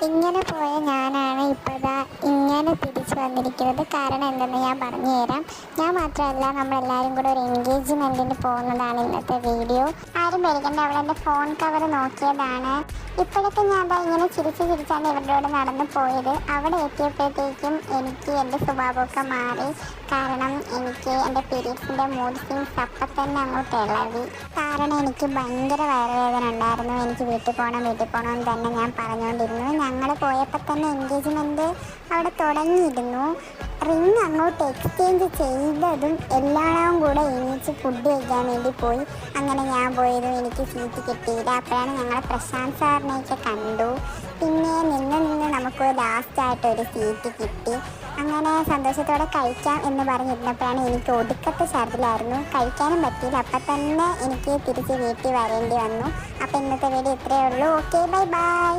ഇങ്ങനെ പോയ ഞാനാണ് ഇപ്പോഴാ ഇങ്ങനെ തിരിച്ചു വന്നിരിക്കുന്നത്. കാരണം എന്തെന്ന് ഞാൻ പറഞ്ഞു തരാം. ഞാൻ മാത്രമല്ല, നമ്മളെല്ലാവരും കൂടെ ഒരു എൻഗേജ്മെൻറ്റിന് പോകുന്നതാണ് ഇന്നത്തെ വീഡിയോ. ആരും പേടിക്കണ്ട, അവളെൻ്റെ ഫോൺ കവർ നോക്കിയതാണ്. ഇപ്പോഴൊക്കെ ഞാൻ അതാ ഇങ്ങനെ ചിരിച്ചാണ് ഇവരുടെ കൂടെ നടന്നു പോയത്. അവിടെ എത്തിയപ്പോഴത്തേക്കും എനിക്ക് എൻ്റെ സ്വഭാവമൊക്കെ മാറി. കാരണം എനിക്ക് എൻ്റെ പീരീഡ്സിൻ്റെ മൂഡ് സ്വിങ്സ് അപ്പം തന്നെ അങ്ങോട്ട് ഇളകി. കാരണം എനിക്ക് ഭയങ്കര വയറുവേദന ഉണ്ടായിരുന്നു. എനിക്ക് വീട്ടിൽ പോകണം എന്ന് തന്നെ ഞാൻ പറഞ്ഞുകൊണ്ടിരുന്നു. ഞങ്ങൾ പോയപ്പോൾ തന്നെ എൻഗേജ്മെൻറ്റ് അവിടെ തുടങ്ങിയിരുന്നു. റിങ് അങ്ങോട്ട് എക്സ്ചേഞ്ച് ചെയ്തതും എല്ലാവരും കൂടെ എണീച്ച് ഫുഡ് കഴിക്കാൻ വേണ്ടി പോയി. അങ്ങനെ ഞാൻ പോയതും എനിക്ക് സീറ്റ് കിട്ടിയില്ല. അപ്പോഴാണ് ഞങ്ങളെ പ്രശാന്ത് സാറിനെയൊക്കെ കണ്ടു. പിന്നെ നിന്ന് നമുക്ക് ലാസ്റ്റായിട്ടൊരു സീറ്റ് കിട്ടി. അങ്ങനെ സന്തോഷത്തോടെ കഴിക്കാം എന്ന് പറഞ്ഞിരുന്നപ്പോഴാണ് എനിക്ക് ഒടുക്കത്തെ ഛർദിലായിരുന്നു. കഴിക്കാനും പറ്റിയില്ല. അപ്പം തന്നെ എനിക്ക് തിരിച്ച് വീട്ടിൽ വരേണ്ടി വന്നു. അപ്പോൾ ഇന്നത്തെ വീഡിയോ ഇത്രയേ ഉള്ളൂ. Okay, by.